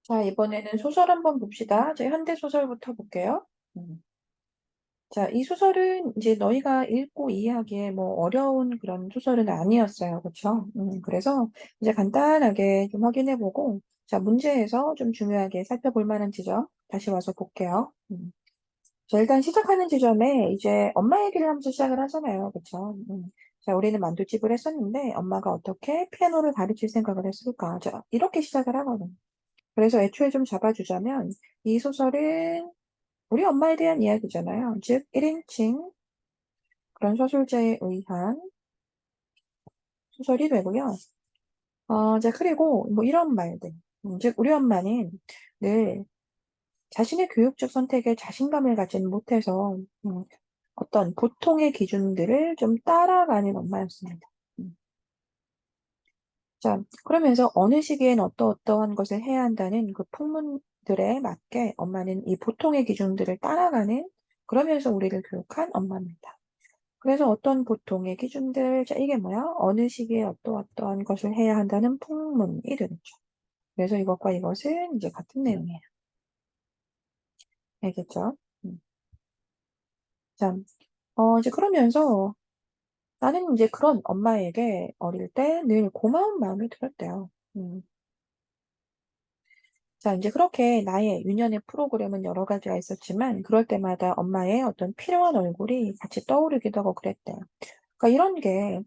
자, 이번에는 소설 한번 봅시다. 제 현대 소설부터 볼게요. 음. 자, 이 소설은 이제 너희가 읽고 이해하기에 뭐 어려운 그런 소설은 아니었어요. 그쵸? 그래서 이제 간단하게 좀 확인해보고, 자, 문제에서 좀 중요하게 살펴볼 만한 지점 다시 와서 볼게요. 자, 일단 시작하는 지점에 이제 엄마 얘기를 하면서 시작을 하잖아요. 그쵸? 자, 우리는 만두집을 했었는데 엄마가 어떻게 피아노를 가르칠 생각을 했을까? 자, 이렇게 시작을 하거든요. 그래서 애초에 좀 잡아주자면 이 소설은 우리 엄마에 대한 이야기잖아요. 즉, 1인칭 그런 서술자에 의한 소설이 되고요. 자, 그리고 뭐 이런 말들. 즉, 우리 엄마는 늘 자신의 교육적 선택에 자신감을 갖지는 못해서 어떤 보통의 기준들을 좀 따라가는 엄마였습니다. 음. 자, 그러면서 어느 시기엔 어떠어떠한 것을 해야 한다는 그 풍문들에 맞게 엄마는 이 보통의 기준들을 따라가는 그러면서 우리를 교육한 엄마입니다. 그래서 어떤 보통의 기준들, 자, 이게 뭐야? 어느 시기에 어떠어떠한 것을 해야 한다는 풍문이 되겠죠. 그래서 이것과 이것은 이제 같은 내용이에요. 알겠죠? 음. 자, 이제 그러면서 나는 이제 그런 엄마에게 어릴 때 늘 고마운 마음이 들었대요. 자, 이제 그렇게 나의 유년의 프로그램은 여러 가지가 있었지만, 그럴 때마다 엄마의 어떤 필요한 얼굴이 같이 떠오르기도 하고 그랬대요. 그러니까 이런 게,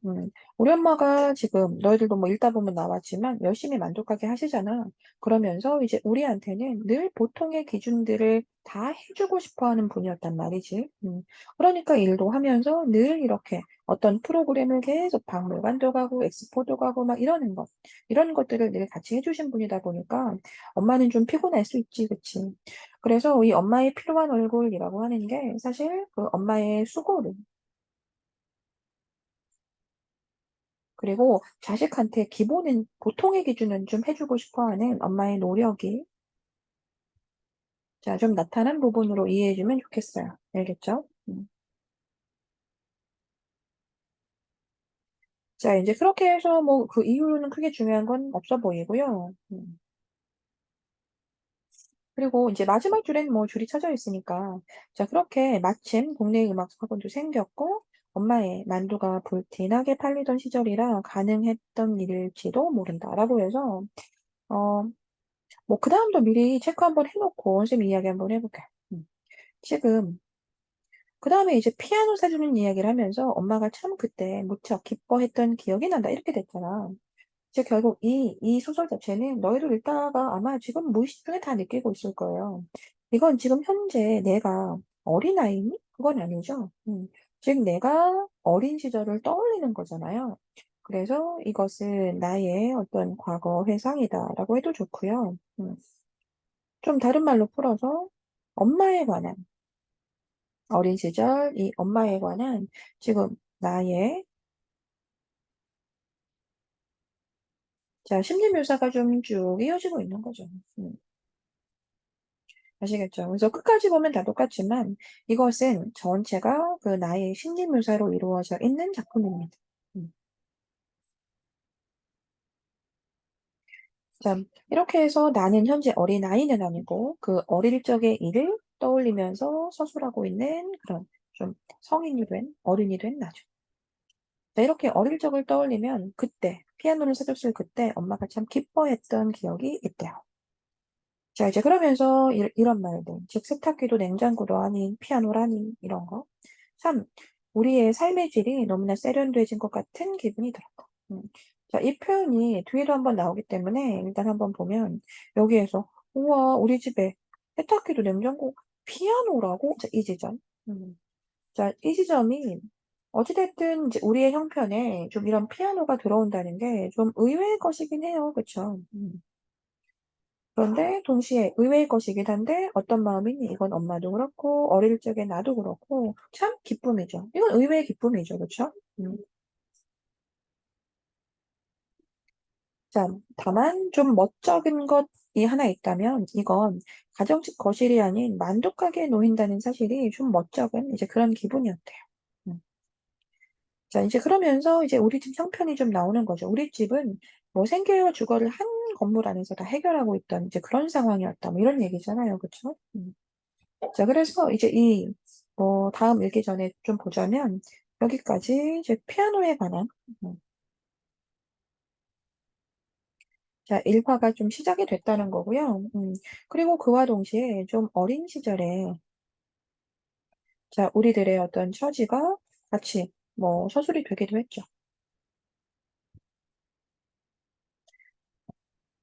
우리 엄마가 지금 너희들도 뭐 읽다 보면 나왔지만 열심히 만족하게 하시잖아. 그러면서 이제 우리한테는 늘 보통의 기준들을 다 해주고 싶어 하는 분이었단 말이지. 그러니까 일도 하면서 늘 이렇게 어떤 프로그램을 계속 박물관도 가고 엑스포도 가고 막 이러는 것. 이런 것들을 늘 같이 해주신 분이다 보니까 엄마는 좀 피곤할 수 있지, 그치? 그래서 이 엄마의 필요한 얼굴이라고 하는 게 사실 그 엄마의 수고를 그리고 자식한테 기본은 보통의 기준은 좀 해주고 싶어 하는 엄마의 노력이 자, 좀 나타난 부분으로 이해해주면 좋겠어요. 알겠죠? 자, 이제 그렇게 해서 뭐 그 이후로는 크게 중요한 건 없어 보이고요. 그리고 이제 마지막 줄에는 뭐 줄이 쳐져 있으니까 자, 그렇게 마침 동네 음악 학원도 생겼고 엄마의 만두가 불티나게 팔리던 시절이라 가능했던 일일지도 모른다라고 해서 어, 뭐 그다음도 미리 체크 한번 해놓고 선생님 이야기 한번 해볼게요. 지금 그다음에 이제 피아노 사주는 이야기를 하면서 엄마가 참 그때 무척 기뻐했던 기억이 난다 이렇게 됐잖아. 즉 결국 이 소설 자체는 너희들 읽다가 아마 지금 무의식 중에 다 느끼고 있을 거예요. 이건 지금 현재 내가 어린아이니? 그건 아니죠. 즉 내가 어린 시절을 떠올리는 거잖아요. 그래서 이것은 나의 어떤 과거 회상이다라고 해도 좋고요. 좀 다른 말로 풀어서 엄마에 관한 어린 시절 이 엄마에 관한 지금 나의 자, 심리 묘사가 좀 쭉 이어지고 있는 거죠. 아시겠죠? 그래서 끝까지 보면 다 똑같지만 이것은 전체가 그 나의 심리 묘사로 이루어져 있는 작품입니다. 음. 자, 이렇게 해서 나는 현재 어린아이는 아니고 그 어릴 적의 일을 떠올리면서 서술하고 있는 그런 좀 성인이 된, 어른이 된 나죠. 자, 이렇게 어릴 적을 떠올리면 그때, 피아노를 사줬을 그때 엄마가 참 기뻐했던 기억이 있대요. 자, 이제 그러면서 이런 말들, 즉 세탁기도 냉장고도 아닌 피아노라니 이런 거. 참 우리의 삶의 질이 너무나 세련돼진 것 같은 기분이 들었다. 자, 이 표현이 뒤에도 한번 나오기 때문에 일단 한번 보면 여기에서 우와, 우리 집에 세탁기도 냉장고, 피아노라고? 자, 이 지점. 자, 이 지점이 어찌됐든 이제 우리의 형편에 좀 이런 피아노가 들어온다는 게 좀 의외의 것이긴 해요. 그쵸? 그런데 동시에 의외의 것이긴 한데 어떤 마음이니? 이건 엄마도 그렇고 어릴 적에 나도 그렇고 참 기쁨이죠. 이건 의외의 기쁨이죠. 그쵸? 음. 자, 다만 좀 멋쩍은 것이 하나 있다면 이건 가정식 거실이 아닌 만두가게에 놓인다는 사실이 좀 멋쩍은 이제 그런 기분이었대요. 음. 자, 이제 그러면서 이제 우리 집 형편이 좀 나오는 거죠. 우리 집은 뭐 생계와 주거를 한 건물 안에서 다 해결하고 있던 이제 그런 상황이었다. 뭐 이런 얘기잖아요. 그쵸? 자, 그래서 이제 다음 읽기 전에 좀 보자면, 여기까지 이제 피아노에 관한, 음, 자, 일화가 좀 시작이 됐다는 거고요. 그리고 그와 동시에 좀 어린 시절에, 자, 우리들의 어떤 처지가 같이 뭐 서술이 되기도 했죠.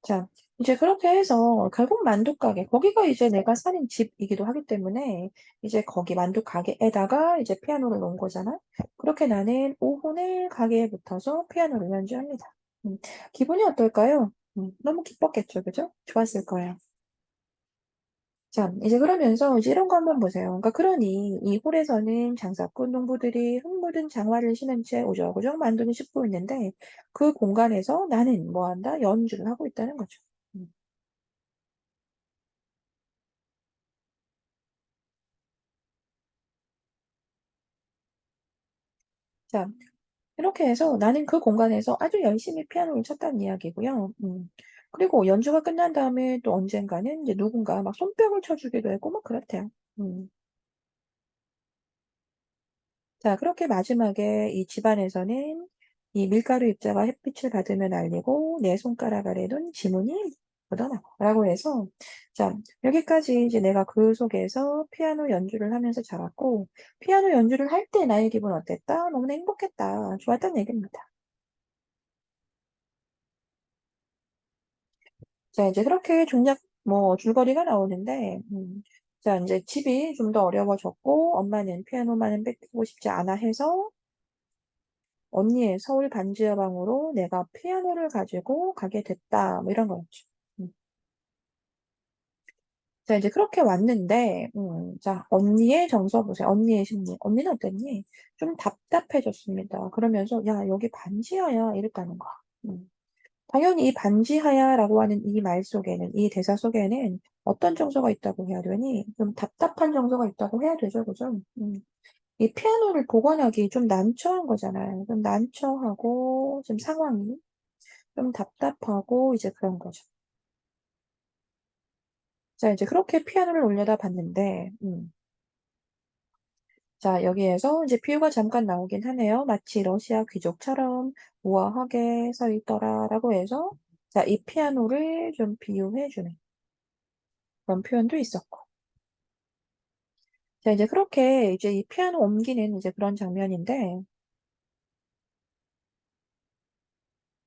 자, 이제 그렇게 해서 결국 만두 가게, 거기가 이제 내가 사는 집이기도 하기 때문에 이제 거기 만두 가게에다가 이제 피아노를 놓은 거잖아. 그렇게 나는 오후내 가게에 붙어서 피아노를 연주합니다. 음, 기분이 어떨까요? 너무 기뻤겠죠, 그죠? 좋았을 거예요. 자, 이제 그러면서 이제 이런 거 한번 보세요. 그러니까 그러니 이 홀에서는 장사꾼 농부들이 흙 묻은 장화를 신은 채 오적오적 만두를 씹고 있는데 그 공간에서 나는 뭐 한다? 연주를 하고 있다는 거죠. 음. 자, 이렇게 해서 나는 그 공간에서 아주 열심히 피아노를 쳤다는 이야기고요. 그리고 연주가 끝난 다음에 또 언젠가는 이제 누군가 막 손뼉을 쳐주기도 했고 막 그렇대요. 음. 자, 그렇게 마지막에 이 집안에서는 이 밀가루 입자가 햇빛을 받으면 알리고 내 손가락 아래 둔 지문이 묻어나라고 해서 자, 여기까지 이제 내가 그 속에서 피아노 연주를 하면서 자랐고 피아노 연주를 할 때 나의 기분 어땠다? 너무나 행복했다. 좋았다는 얘기입니다. 자, 이제 그렇게 종작 뭐 줄거리가 나오는데 자, 이제 집이 좀 더 어려워졌고 엄마는 피아노만은 뺏기고 싶지 않아 해서 언니의 서울 반지하방으로 내가 피아노를 가지고 가게 됐다. 뭐 이런 거였죠. 음. 자, 이제 그렇게 왔는데, 자, 언니의 정서 보세요. 언니의 심리. 언니는 어땠니? 좀 답답해졌습니다. 그러면서, 야, 여기 반지하야. 이랬다는 거야. 음. 당연히 이 반지하야라고 하는 이 말 속에는, 이 대사 속에는 어떤 정서가 있다고 해야 되니? 좀 답답한 정서가 있다고 해야 되죠. 그죠? 이 피아노를 복원하기 좀 난처한 거잖아요. 좀 난처하고, 좀 상황이. 좀 답답하고 이제 그런 거죠. 자, 이제 그렇게 피아노를 올려다 봤는데, 자, 여기에서 이제 비유가 잠깐 나오긴 하네요. 마치 러시아 귀족처럼 우아하게 서 있더라라고 해서, 자, 이 피아노를 좀 비유해주는 그런 표현도 있었고. 자, 이제 그렇게 이제 이 피아노 옮기는 이제 그런 장면인데,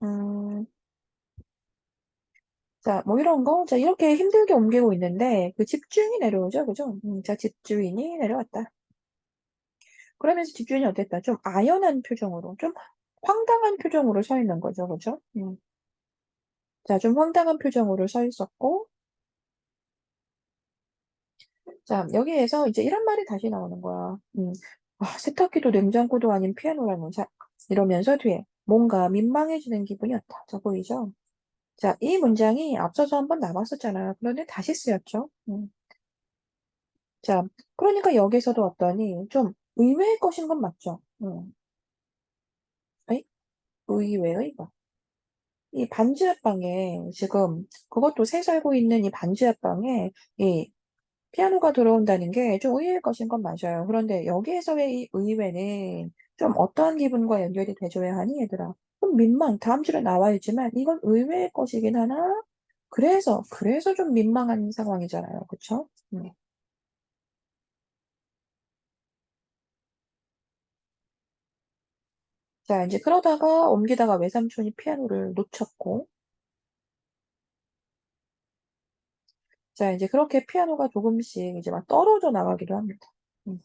음, 자, 뭐 이런 거, 자, 이렇게 힘들게 옮기고 있는데, 그 집주인이 내려오죠, 그죠? 자, 집주인이 내려왔다. 그러면서 집주인이 어땠다? 좀 아연한 표정으로, 좀 황당한 표정으로 서 있는 거죠. 그죠? 자, 좀 황당한 표정으로 서 있었고, 자, 여기에서 이제 이런 말이 다시 나오는 거야. 세탁기도 냉장고도 아닌 피아노라는 이러면서 뒤에 뭔가 민망해지는 기분이었다. 자, 보이죠? 자, 이 문장이 앞서서 한번 나왔었잖아요. 그런데 다시 쓰였죠. 자, 그러니까 여기서도 어떠니 좀 의외의 것인 건 맞죠? 에이? 의외의 것. 이 반지하방에 지금 그것도 새 살고 있는 이 반지하방에 이 피아노가 들어온다는 게 좀 의외의 것인 건 맞아요. 그런데 여기에서의 이 의외는 좀 어떠한 기분과 연결이 돼줘야 하니 얘들아? 좀 민망. 다음 줄에 나와있지만 이건 의외의 것이긴 하나 그래서 좀 민망한 상황이잖아요. 그쵸? 자, 이제 그러다가 옮기다가 외삼촌이 피아노를 놓쳤고 자, 이제 그렇게 피아노가 조금씩 이제 막 떨어져 나가기도 합니다. 음.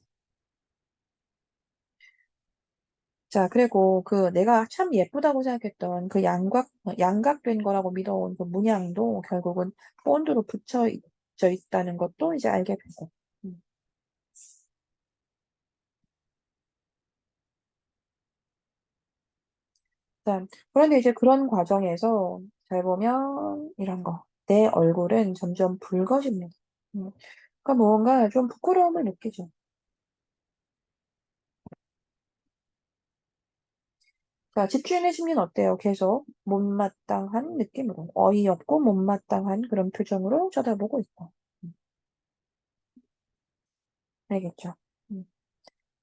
자, 그리고 그 내가 참 예쁘다고 생각했던 그 양각된 거라고 믿어온 그 문양도 결국은 본드로 붙여져 있다는 것도 이제 알게 되고. 음. 자, 그런데 이제 그런 과정에서 잘 보면 이런 거. 내 얼굴은 점점 붉어집니다. 음. 그러니까 뭔가 좀 부끄러움을 느끼죠. 자, 집주인의 심리는 어때요? 계속 못마땅한 느낌으로, 어이없고 못마땅한 그런 표정으로 쳐다보고 있다. 음, 알겠죠? 음.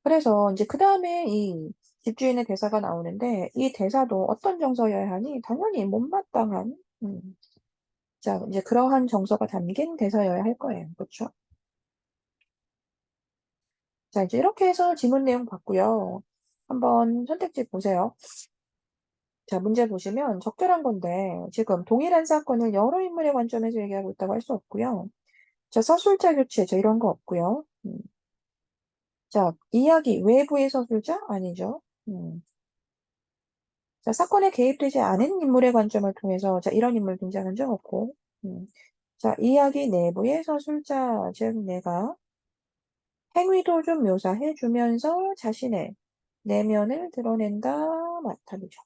그래서 이제 그 다음에 이 집주인의 대사가 나오는데, 이 대사도 어떤 정서여야 하니? 당연히 못마땅한, 자, 이제 그러한 정서가 담긴 대사여야 할 거예요. 그렇죠? 자, 이제 이렇게 해서 지문 내용 봤고요. 한번 선택지 보세요. 자, 문제 보시면 적절한 건데, 지금 동일한 사건을 여러 인물의 관점에서 얘기하고 있다고 할 수 없고요. 자, 서술자 교체, 저 이런 거 없고요. 자, 이야기, 외부의 서술자? 아니죠. 자, 사건에 개입되지 않은 인물의 관점을 통해서, 자, 이런 인물 등장한 적 없고, 자, 이야기 내부의 서술자, 즉, 내가 행위도 좀 묘사해주면서 자신의 내면을 드러낸다, 맞답이죠.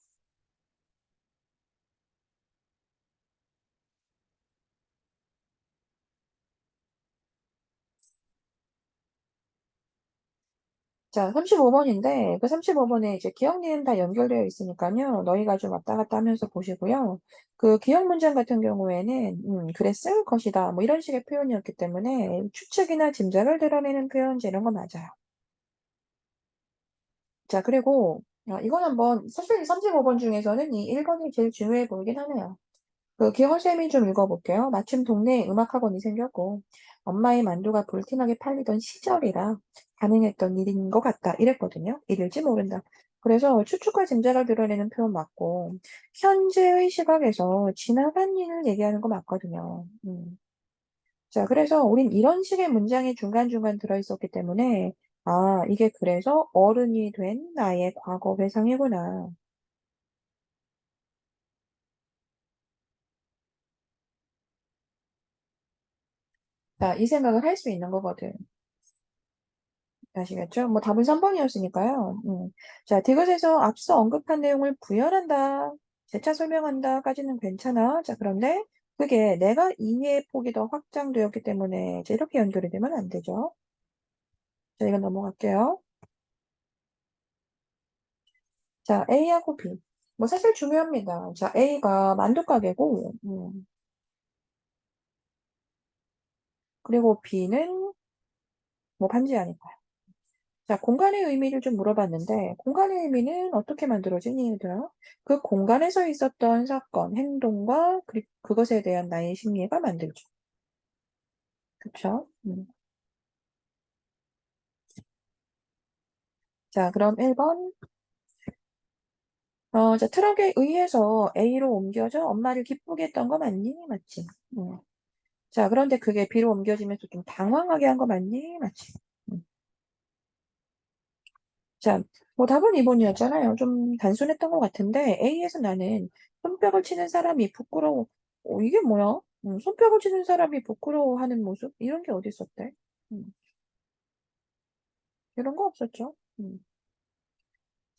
자, 35번인데, 그 35번에 이제 기억, 니은 다 연결되어 있으니까요. 너희가 좀 왔다 갔다 하면서 보시고요. 그 기억 문장 같은 경우에는, 그랬을 것이다. 뭐 이런 식의 표현이었기 때문에 추측이나 짐작을 드러내는 표현, 이런 거 맞아요. 자, 그리고, 이건 한번, 사실 35번 중에서는 이 1번이 제일 중요해 보이긴 하네요. 그 기호쌤이 좀 읽어볼게요. 마침 동네에 음악학원이 생겼고 엄마의 만두가 불티나게 팔리던 시절이라 가능했던 일인 것 같다. 이랬거든요. 이럴지 모른다. 그래서 추측과 짐작을 드러내는 표현 맞고 현재의 시각에서 지나간 일을 얘기하는 거 맞거든요. 자, 그래서 우린 이런 식의 문장이 중간중간 들어있었기 때문에 아, 이게 그래서 어른이 된 나의 과거 회상이구나. 자, 이 생각을 할 수 있는 거거든. 아시겠죠? 뭐 답은 3번이었으니까요. 자, 디귿에서 앞서 언급한 내용을 부연한다, 재차 설명한다까지는 괜찮아. 자, 그런데 그게 내가 이해의 폭이 더 확장되었기 때문에 이제 이렇게 연결이 되면 안 되죠. 자, 이건 넘어갈게요. 자, A하고 B. 뭐 사실 중요합니다. 자, A가 만두가게고, 그리고 B는 뭐 반지하니까요. 자, 공간의 의미를 좀 물어봤는데, 공간의 의미는 어떻게 만들어지니, 얘들아? 그 공간에서 있었던 사건, 행동과 그것에 대한 나의 심리가 만들죠. 그쵸? 자, 그럼 1번. 자, 트럭에 의해서 A로 옮겨져 엄마를 기쁘게 했던 거 맞니? 맞지? 자, 그런데 그게 B로 옮겨지면서 좀 당황하게 한 거 맞니? 맞지? 음. 자, 뭐 답은 2번이었잖아요. 좀 단순했던 것 같은데 A에서 나는 손뼉을 치는 사람이 부끄러워. 이게 뭐야? 손뼉을 치는 사람이 부끄러워하는 모습? 이런 게 어디 있었대? 음, 이런 거 없었죠.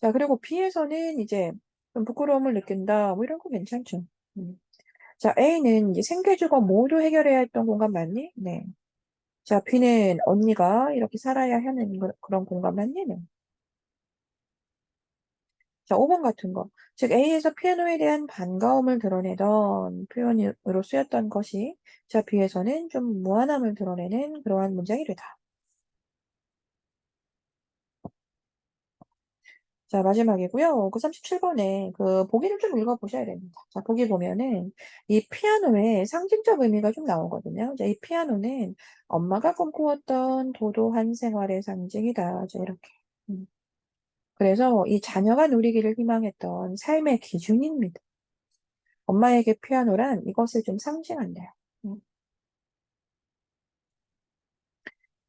자, 그리고 B에서는 이제 좀 부끄러움을 느낀다. 뭐 이런 거 괜찮죠. 음. 자, A는 이제 생계주거 모두 해결해야 했던 공간 맞니? 네. 자, B는 언니가 이렇게 살아야 하는 그런 공간 맞니? 네. 자, 5번 같은 거. 즉, A에서 피아노에 대한 반가움을 드러내던 표현으로 쓰였던 것이, 자, B에서는 좀 무한함을 드러내는 그러한 문장이 되다. 자, 마지막이고요. 그 37번에 그 보기를 좀 읽어보셔야 됩니다. 자, 보기 보면은 이 피아노의 상징적 의미가 좀 나오거든요. 자, 이 피아노는 엄마가 꿈꾸었던 도도한 생활의 상징이다. 자, 이렇게. 음. 그래서 이 자녀가 누리기를 희망했던 삶의 기준입니다. 엄마에게 피아노란 이것을 좀 상징한대요. 음.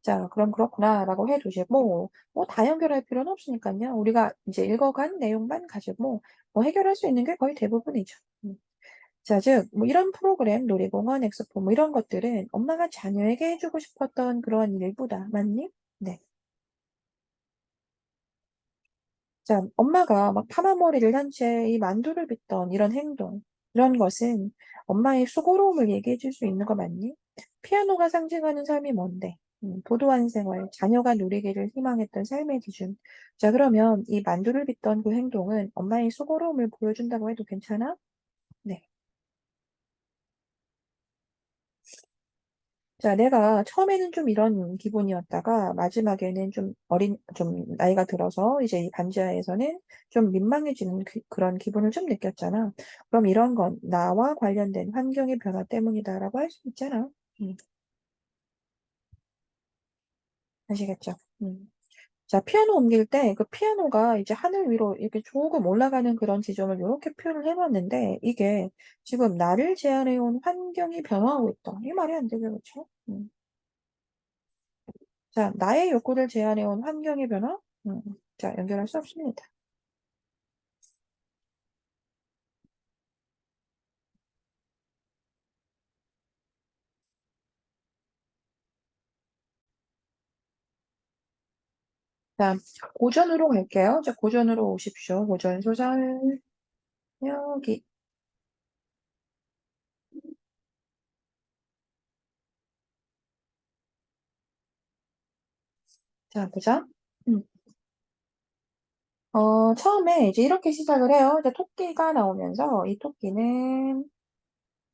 자, 그럼 그렇구나라고 해두시고, 뭐 다 연결할 필요는 없으니까요. 우리가 이제 읽어간 내용만 가지고 뭐 해결할 수 있는 게 거의 대부분이죠. 자, 즉, 뭐 이런 프로그램, 놀이공원, 엑스포, 뭐 이런 것들은 엄마가 자녀에게 해주고 싶었던 그런 일보다, 맞니? 네. 자, 엄마가 막 파마머리를 한 채 이 만두를 빚던 이런 행동, 이런 것은 엄마의 수고로움을 얘기해 줄 수 있는 거 맞니? 피아노가 상징하는 삶이 뭔데? 도도한 생활, 자녀가 누리기를 희망했던 삶의 기준. 자, 그러면 이 만두를 빚던 그 행동은 엄마의 수고로움을 보여준다고 해도 괜찮아? 네. 자, 내가 처음에는 좀 이런 기분이었다가 마지막에는 좀 나이가 들어서 이제 이 반지하에서는 좀 민망해지는 그런 기분을 좀 느꼈잖아. 그럼 이런 건 나와 관련된 환경의 변화 때문이다라고 할 수 있잖아. 음, 아시겠죠? 자, 피아노 옮길 때 그 피아노가 이제 하늘 위로 이렇게 조금 올라가는 그런 지점을 이렇게 표현을 해봤는데 이게 지금 나를 제한해온 환경이 변화하고 있다. 이 말이 안 되죠, 그렇죠? 자, 나의 욕구를 제한해온 환경의 변화? 음, 자, 연결할 수 없습니다. 자, 고전으로 갈게요. 자, 고전으로 오십시오. 고전 소설, 여기. 자, 보자. 음. 처음에 이제 이렇게 시작을 해요. 이제 토끼가 나오면서 이 토끼는,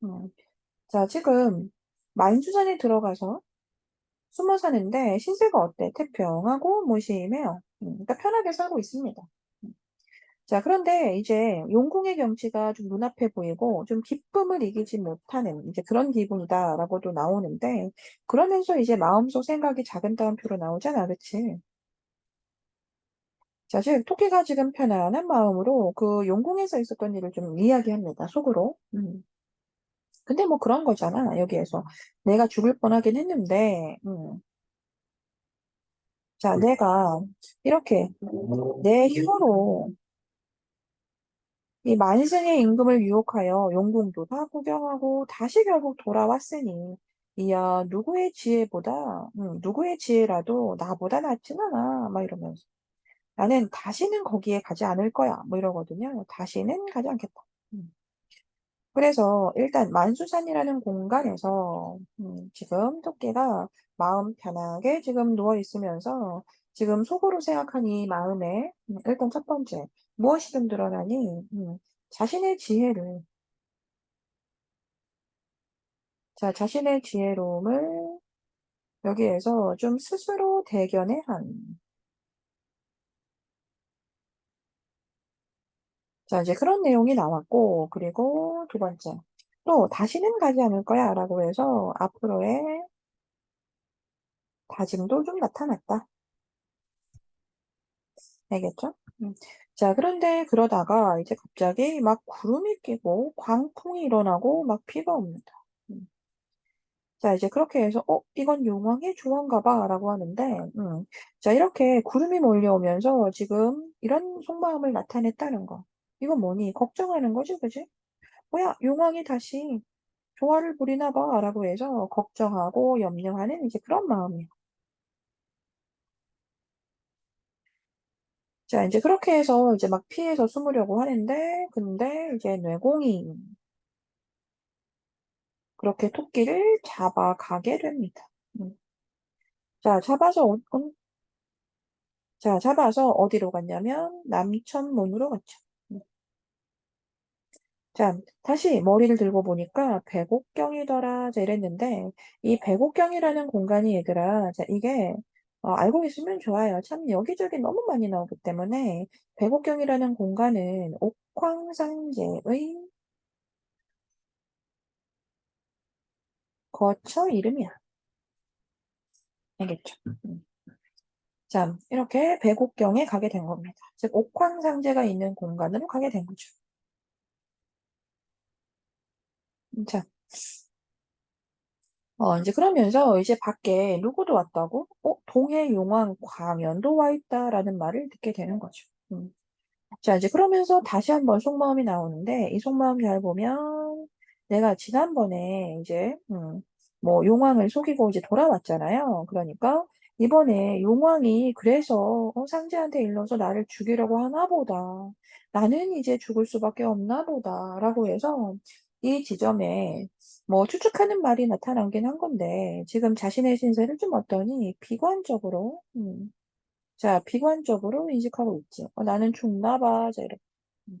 음, 자, 지금 만수산에 들어가서 숨어 사는데 신세가 어때? 태평하고 무심해요. 그러니까 편하게 살고 있습니다. 음. 자, 그런데 이제 용궁의 경치가 좀 눈앞에 보이고 좀 기쁨을 이기지 못하는 이제 그런 기분이다라고도 나오는데 그러면서 이제 마음속 생각이 작은 따옴표로 나오잖아, 그치? 사실 토끼가 지금 편안한 마음으로 그 용궁에서 있었던 일을 좀 이야기합니다, 속으로. 근데 뭐 그런 거잖아, 여기에서. 내가 죽을 뻔하긴 했는데, 자, 내가 이렇게 내 힘으로 이 만승의 임금을 유혹하여 용궁도 다 구경하고 다시 결국 돌아왔으니 이야 누구의 지혜라도 나보다 낫진 않아 막 이러면서 나는 다시는 거기에 가지 않을 거야 뭐 이러거든요. 다시는 가지 않겠다. 음. 그래서 일단 만수산이라는 공간에서 지금 토끼가 마음 편하게 지금 누워 있으면서 지금 속으로 생각한 이 마음에 일단 첫 번째 무엇이 좀 드러나니 자신의 지혜를 자 자신의 지혜로움을 여기에서 좀 스스로 대견해 한 자 이제 그런 내용이 나왔고 그리고 두 번째 또 다시는 가지 않을 거야 라고 해서 앞으로의 다짐도 좀 나타났다. 알겠죠? 자, 그런데 그러다가 이제 갑자기 막 구름이 끼고 광풍이 일어나고 막 비가 옵니다. 음. 자, 이제 그렇게 해서, 이건 용왕의 조언가 봐, 라고 하는데, 자, 이렇게 구름이 몰려오면서 지금 이런 속마음을 나타냈다는 거. 이건 뭐니? 걱정하는 거지, 그지? 뭐야, 용왕이 다시 조화를 부리나 봐, 라고 해서 걱정하고 염려하는 이제 그런 마음이에요. 자, 이제 그렇게 해서 이제 막 피해서 숨으려고 하는데, 근데 이제 뇌공이 그렇게 토끼를 잡아가게 됩니다. 음. 자, 잡아서 어디로 갔냐면 남천문으로 갔죠. 음. 자, 다시 머리를 들고 보니까 백옥경이더라. 자, 이랬는데, 이 백옥경이라는 공간이 얘들아, 자, 이게, 알고 있으면 좋아요. 참 여기저기 너무 많이 나오기 때문에, 백옥경이라는 공간은 옥황상제의 거처 이름이야. 알겠죠? 자, 이렇게 백옥경에 가게 된 겁니다. 즉, 옥황상제가 있는 공간으로 가게 된 거죠. 자, 이제 그러면서 이제 밖에 누구도 왔다고? 동해용왕 광연도 와 있다라는 말을 듣게 되는 거죠. 자, 이제 그러면서 다시 한번 속마음이 나오는데, 이 속마음 잘 보면, 내가 지난번에 이제, 뭐, 용왕을 속이고 이제 돌아왔잖아요. 그러니까, 이번에 용왕이 그래서, 상제한테 일러서 나를 죽이려고 하나 보다. 나는 이제 죽을 수밖에 없나 보다. 라고 해서, 이 지점에 뭐 추측하는 말이 나타나긴 한 건데 지금 자신의 신세를 좀 어떠니 비관적으로 자 비관적으로 인식하고 있지. 나는 죽나 봐. 자 이렇게. 음.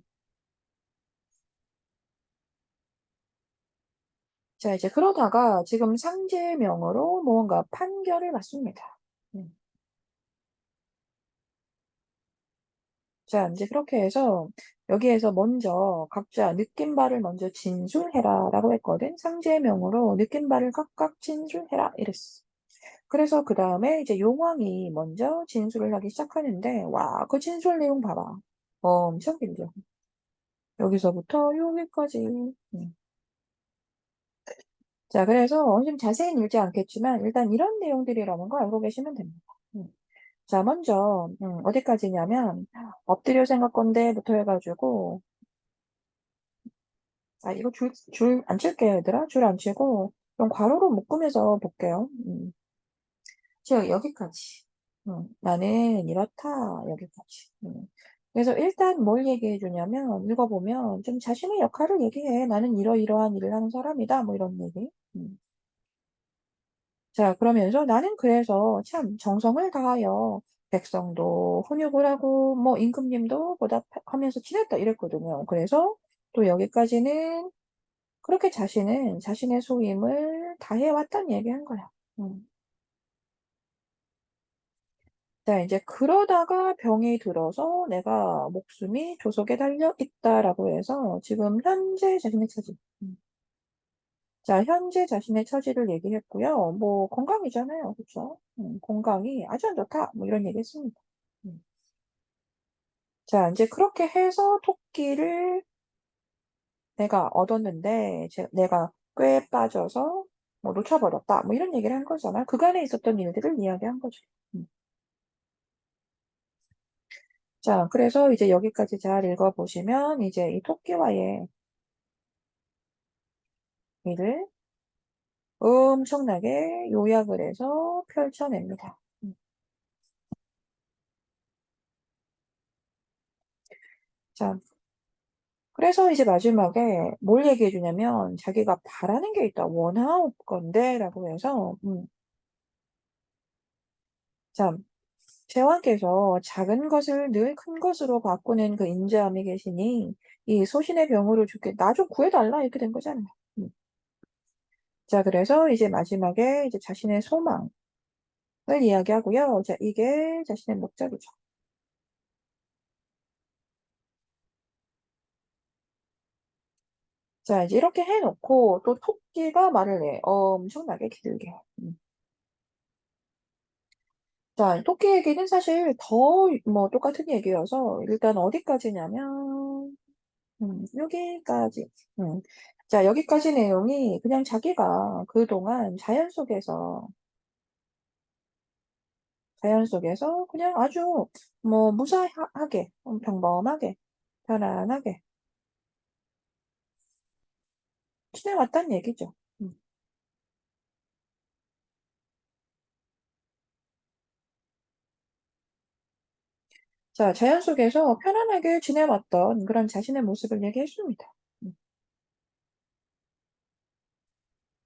자 이제 그러다가 지금 상제명으로 무언가 판결을 받습니다. 음. 자 이제 그렇게 해서 여기에서 먼저 각자 느낀 바를 먼저 진술해라라고 했거든. 상제명으로 느낀 바를 각각 진술해라 이랬어. 그래서 그다음에 이제 용왕이 먼저 진술을 하기 시작하는데 와 그 진술 내용 봐봐. 엄청 길죠. 여기서부터 여기까지. 음. 자 그래서 좀 자세히는 읽지 않겠지만 일단 이런 내용들이라는 거 알고 계시면 됩니다. 음. 자 먼저 어디까지냐면 엎드려 생각건대부터 해 가지고 이거 줄 안 칠게요 얘들아. 줄 안 치고 좀 괄호로 묶으면서 볼게요. 저 여기까지. 나는 이렇다. 여기까지. 그래서 일단 뭘 얘기해 주냐면 읽어보면 좀 자신의 역할을 얘기해. 나는 이러이러한 일을 하는 사람이다. 뭐 이런 얘기. 자, 그러면서 나는 그래서 참 정성을 다하여 백성도 훈육을 하고 뭐 임금님도 보답하면서 지냈다 이랬거든요. 그래서 또 여기까지는 그렇게 자신은 자신의 소임을 다해왔다는 얘기한 거야. 음. 자, 이제 그러다가 병이 들어서 내가 목숨이 조석에 달려 있다라고 해서 지금 현재 자신의 처지. 자, 현재 자신의 처지를 얘기했고요. 뭐 건강이잖아요. 그쵸? 건강이 아주 안 좋다. 뭐 이런 얘기 했습니다. 음. 자, 이제 그렇게 해서 토끼를 내가 얻었는데 내가 꽤 빠져서 뭐 놓쳐버렸다. 뭐 이런 얘기를 한 거잖아. 그간에 있었던 일들을 이야기한 거죠. 음. 자, 그래서 이제 여기까지 잘 읽어보시면 이제 이 토끼와의 일을 엄청나게 요약을 해서 펼쳐냅니다. 자, 그래서 이제 마지막에 뭘 얘기해 주냐면 자기가 바라는 게 있다. 원하옵건대 라고 해서 자, 제왕께서 작은 것을 늘 큰 것으로 바꾸는 그 인자함이 계시니 이 소신의 병으로 죽게 나 좀 구해달라 이렇게 된 거잖아요. 음. 자, 그래서 이제 마지막에 이제 자신의 소망을 이야기하고요. 자, 이게 자신의 목적이죠. 자, 이제 이렇게 해놓고 또 토끼가 말을 해. 엄청나게 길게. 자, 토끼 얘기는 사실 더 뭐 똑같은 얘기여서 일단 어디까지냐면 여기까지. 자, 여기까지 내용이 그냥 자기가 그동안 자연 속에서 그냥 아주 뭐 무사하게, 평범하게, 편안하게 지내왔단 얘기죠. 음. 자, 자연 속에서 편안하게 지내왔던 그런 자신의 모습을 얘기했습니다. 음.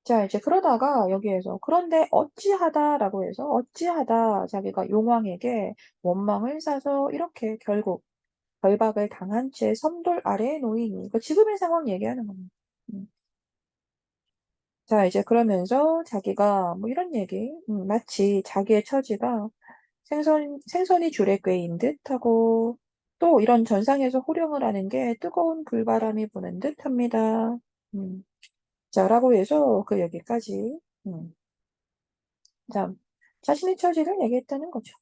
자, 이제 그러다가 여기에서 그런데 어찌하다라고 해서 어찌하다 자기가 용왕에게 원망을 사서 이렇게 결국 결박을 당한 채 섬돌 아래에 놓이니 그 지금의 상황 얘기하는 겁니다. 음. 자, 이제 그러면서 자기가 뭐 이런 얘기, 마치 자기의 처지가 생선이 줄에 꿰인 듯하고 또 이런 전상에서 호령을 하는 게 뜨거운 불바람이 부는 듯합니다. 음. 자, 라고 해서 그 여기까지 자, 자신의 처지를 얘기했다는 거죠.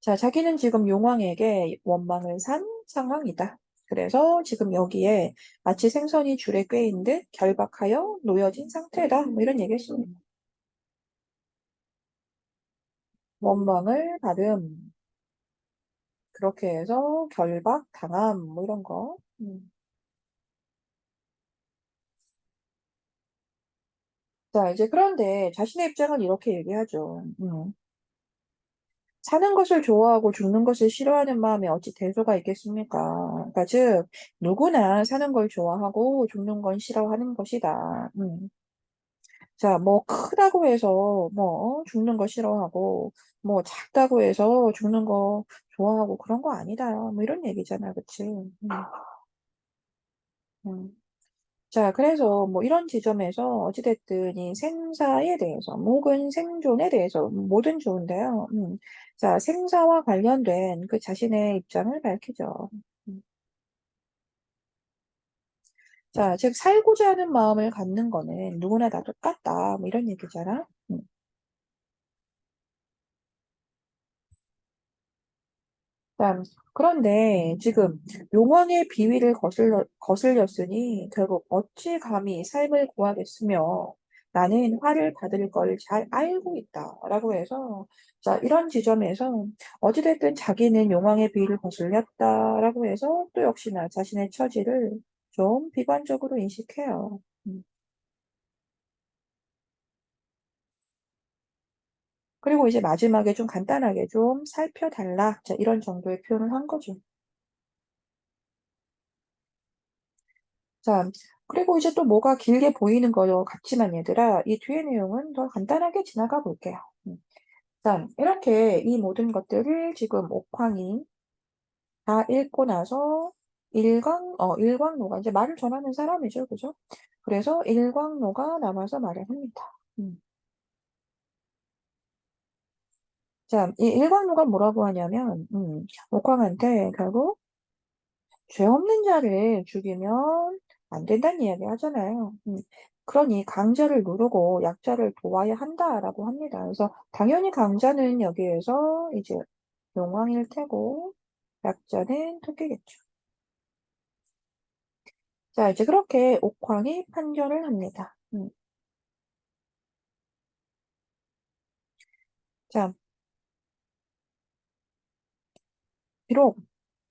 자, 자기는 지금 용왕에게 원망을 산 상황이다. 그래서 지금 여기에 마치 생선이 줄에 꿰인 듯 결박하여 놓여진 상태다. 뭐 이런 얘기했습니다. 원망을 받음. 그렇게 해서 결박, 당함, 뭐 이런 거. 자, 이제 그런데 자신의 입장은 이렇게 얘기하죠. 사는 것을 좋아하고 죽는 것을 싫어하는 마음에 어찌 대소가 있겠습니까? 그러니까 즉 누구나 사는 걸 좋아하고 죽는 건 싫어하는 것이다. 자, 뭐 크다고 해서 뭐 죽는 거 싫어하고 뭐 작다고 해서 죽는 거 좋아하고 그런 거 아니다. 뭐 이런 얘기잖아, 그치? 음. 자, 그래서 뭐 이런 지점에서 어찌됐든 이 생사에 대해서 뭐 혹은 생존에 대해서 뭐든 좋은데요. 자, 생사와 관련된 그 자신의 입장을 밝히죠. 음. 자, 즉 살고자 하는 마음을 갖는 거는 누구나 다 똑같다. 뭐 이런 얘기잖아. 자, 그런데 지금 용왕의 비위를 거슬렸으니 결국 어찌 감히 삶을 구하겠으며 나는 화를 받을 걸 잘 알고 있다. 라고 해서 자, 이런 지점에서 어찌됐든 자기는 용왕의 비위를 거슬렸다라고 해서 또 역시나 자신의 처지를 좀 비관적으로 인식해요. 그리고 이제 마지막에 좀 간단하게 좀 살펴달라. 자, 이런 정도의 표현을 한 거죠. 자, 그리고 이제 또 뭐가 길게 보이는 거 같지만 얘들아, 이 뒤에 내용은 더 간단하게 지나가 볼게요. 자, 이렇게 이 모든 것들을 지금 옥황이 다 읽고 나서 일광노가 이제 말을 전하는 사람이죠. 그죠? 그래서 일광노가 남아서 말을 합니다. 음. 자, 이 일광노가 뭐라고 하냐면, 옥황한테 결국 죄 없는 자를 죽이면 안 된다는 이야기 하잖아요. 그러니 강자를 누르고 약자를 도와야 한다라고 합니다. 그래서 당연히 강자는 여기에서 이제 용왕일 테고 약자는 토끼겠죠. 자, 이제 그렇게 옥황이 판결을 합니다. 자, 비록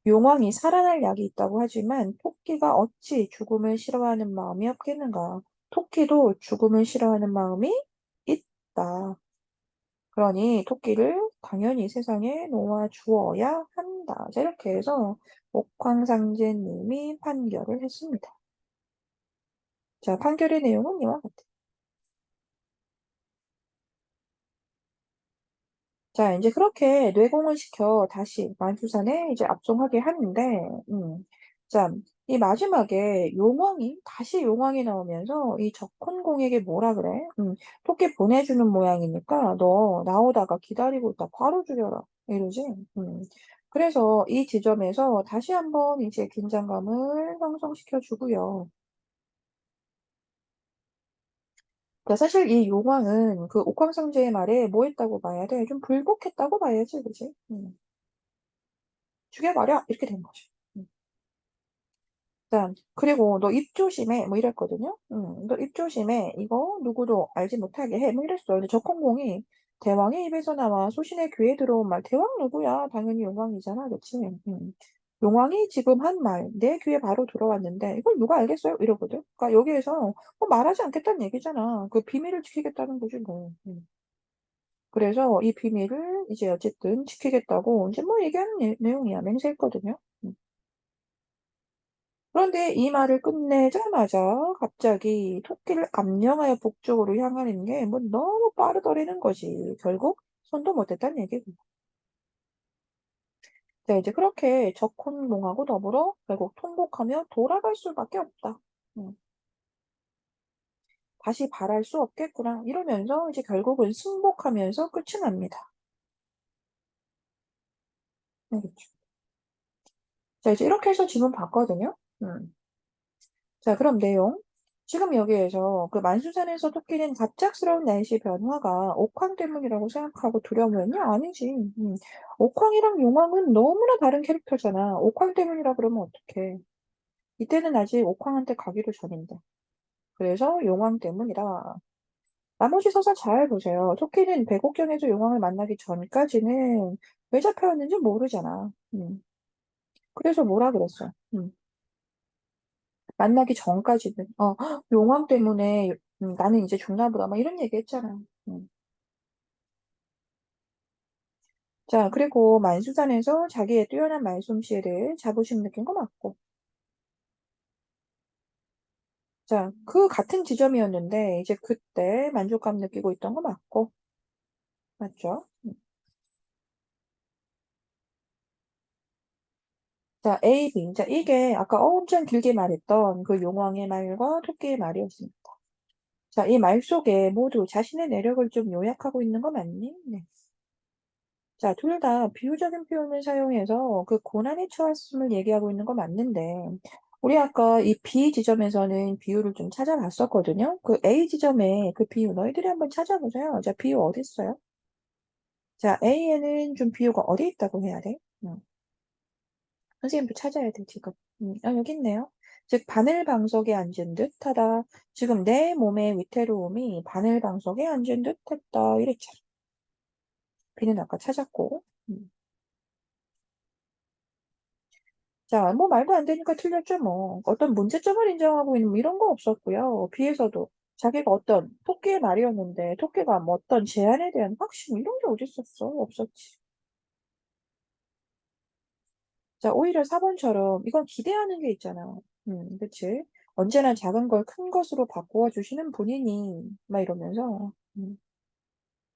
용왕이 살아날 약이 있다고 하지만 토끼가 어찌 죽음을 싫어하는 마음이 없겠는가? 토끼도 죽음을 싫어하는 마음이 있다. 그러니 토끼를 당연히 세상에 놓아 주어야 한다. 자, 이렇게 해서 옥황상제님이 판결을 했습니다. 자, 판결의 내용은 이와 같아요. 자, 이제 그렇게 뇌공을 시켜 다시 만수산에 이제 압송하게 하는데, 자, 이 마지막에 용왕이, 다시 용왕이 나오면서 이 적훈공에게 뭐라 그래? 토끼 보내주는 모양이니까 너 나오다가 기다리고 있다. 바로 죽여라. 이러지? 그래서 이 지점에서 다시 한번 이제 긴장감을 형성시켜 주고요. 그러니까 사실 이 용왕은 그 옥황상제의 말에 뭐 했다고 봐야 돼? 좀 불복했다고 봐야지, 그지? 죽여버려! 이렇게 된 거죠. 자, 그리고 너 입 조심해. 뭐 이랬거든요. 너 입 조심해. 이거 누구도 알지 못하게 해. 뭐 이랬어요. 근데 적공공이 대왕의 입에서 나와 소신의 귀에 들어온 말. 대왕 누구야? 당연히 용왕이잖아. 그치? 용왕이 지금 한 말, 내 귀에 바로 들어왔는데, 이걸 누가 알겠어요? 이러거든. 그러니까 여기에서 뭐 말하지 않겠다는 얘기잖아. 그 비밀을 지키겠다는 거지, 뭐. 그래서 이 비밀을 이제 어쨌든 지키겠다고 이제 뭐 얘기하는 내용이야. 맹세했거든요. 그런데 이 말을 끝내자마자 갑자기 토끼를 암령하여 북쪽으로 향하는 게 뭐 너무 빠르더라는 거지. 결국 손도 못 댔다는 얘기고. 자, 이제 그렇게 적혼몽하고 더불어 결국 통곡하며 돌아갈 수밖에 없다. 음, 다시 바랄 수 없겠구나. 이러면서 이제 결국은 승복하면서 끝이 납니다. 그렇죠. 자, 이제 이렇게 해서 지문 봤거든요. 자, 그럼 내용. 지금 여기에서 그 만수산에서 토끼는 갑작스러운 날씨 변화가 옥황 때문이라고 생각하고 두려워했냐? 아니지. 옥황이랑 용왕은 너무나 다른 캐릭터잖아. 옥황 때문이라 그러면 어떡해. 이때는 아직 옥황한테 가기도 전인데. 그래서 용왕 때문이라. 나머지 서사 잘 보세요. 토끼는 백옥경에서 용왕을 만나기 전까지는 왜 잡혀왔는지 모르잖아. 그래서 뭐라 그랬어? 만나기 전까지는 용왕 때문에 나는 이제 죽나 보다 막 이런 얘기 했잖아. 음. 자, 그리고 만수산에서 자기의 뛰어난 말솜씨를 자부심 느낀 거 맞고. 자, 그 같은 지점이었는데, 이제 그때 만족감 느끼고 있던 거 맞고. 맞죠? 자, A, B. 자, 이게 아까 엄청 길게 말했던 그 용왕의 말과 토끼의 말이었습니다. 자, 이 말 속에 모두 자신의 내력을 좀 요약하고 있는 거 맞니? 네. 자, 둘 다 비유적인 표현을 사용해서 그 고난에 처했음을 얘기하고 있는 거 맞는데, 우리 아까 이 B 지점에서는 비유를 좀 찾아봤었거든요. 그 A 지점에 그 비유, 너희들이 한번 찾아보세요. 자, 비유 어디 있어요? 자, A에는 좀 비유가 어디 있다고 해야 돼? 선생님도 찾아야 돼, 지금. 여기 있네요. 즉, 바늘방석에 앉은 듯하다. 지금 내 몸의 위태로움이 바늘방석에 앉은 듯했다. 이랬잖아. B는 아까 찾았고. 자, 뭐 말도 안 되니까 틀렸죠, 뭐. 어떤 문제점을 인정하고 있는 뭐 이런 거 없었고요. B에서도 자기가 어떤 토끼의 말이었는데 토끼가 뭐 어떤 제안에 대한 확신 이런 게 어디 있었어? 없었지. 자, 오히려 4번처럼 이건 기대하는 게 있잖아. 그치? 언제나 작은 걸 큰 것으로 바꾸어 주시는 분이니, 막 이러면서,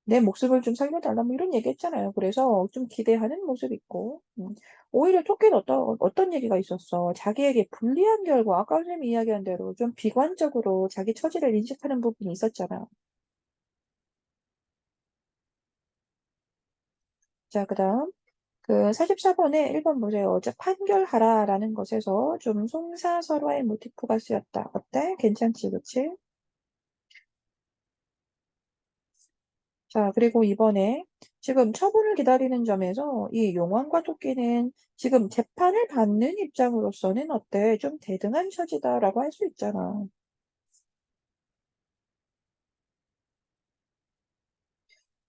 내 목숨을 좀 살려달라, 뭐 이런 얘기 했잖아요. 그래서 좀 기대하는 모습 있고, 오히려 토끼는 어떤 얘기가 있었어. 자기에게 불리한 결과, 아까 선생님이 이야기한 대로 좀 비관적으로 자기 처지를 인식하는 부분이 있었잖아. 자, 그 다음. 그 44번에 1번 보세요. 즉, 판결하라라는 것에서 좀 송사설화의 모티프가 쓰였다. 어때? 괜찮지, 그치? 자, 그리고 이번에 지금 처분을 기다리는 점에서 이 용왕과 토끼는 지금 재판을 받는 입장으로서는 어때? 좀 대등한 처지다라고 할 수 있잖아.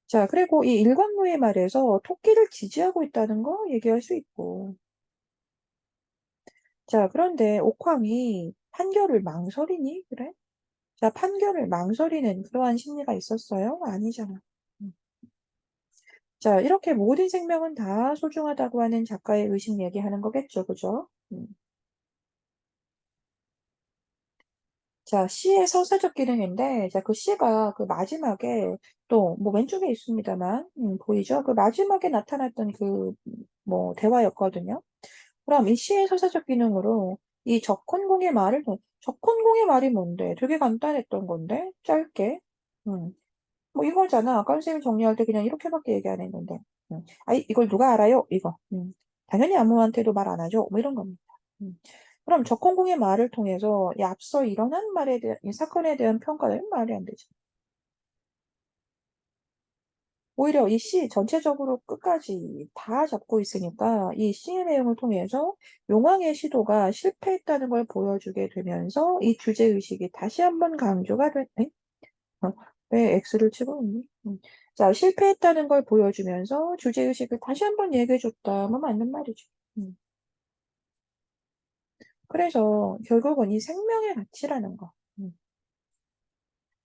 자, 그리고 이 일광로의 말에서 토끼를 지지하고 있다는 거 얘기할 수 있고. 자, 그런데 옥황이 판결을 망설이니? 그래? 자, 판결을 망설이는 그러한 심리가 있었어요? 아니잖아. 음. 자, 이렇게 모든 생명은 다 소중하다고 하는 작가의 의식 얘기하는 거겠죠, 그죠? 자, C의 서사적 기능인데, 자, 그 C가 그 마지막에 또, 뭐 왼쪽에 있습니다만, 보이죠? 그 마지막에 나타났던 그, 뭐, 대화였거든요. 그럼 이 C의 서사적 기능으로 이 적헌공의 말을, 적헌공의 말이 뭔데? 되게 간단했던 건데, 짧게. 음. 뭐 이거잖아. 아까 선생님 정리할 때 그냥 이렇게밖에 얘기 안 했는데. 아이, 이걸 누가 알아요? 이거. 당연히 아무한테도 말 안 하죠. 뭐 이런 겁니다. 음. 그럼 적공공의 말을 통해서 이 앞서 일어난 말에 대한, 이 사건에 대한 평가는 말이 안 되죠. 오히려 이 시 전체적으로 끝까지 다 잡고 있으니까 이 시의 내용을 통해서 용왕의 시도가 실패했다는 걸 보여주게 되면서 이 주제의식이 다시 한번 강조가 됐네. 어, 왜 X를 치고 있니? 자, 실패했다는 걸 보여주면서 주제의식을 다시 한번 얘기해줬다. 뭐 맞는 말이죠. 음. 그래서 결국은 이 생명의 가치라는 거.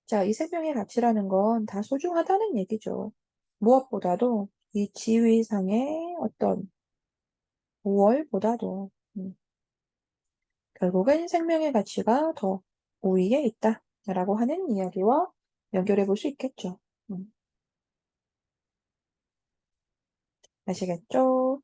자, 이 생명의 가치라는 건 다 소중하다는 얘기죠. 무엇보다도 이 지위상의 어떤 우월보다도 결국엔 생명의 가치가 더 우위에 있다라고 하는 이야기와 연결해 볼 수 있겠죠. 아시겠죠?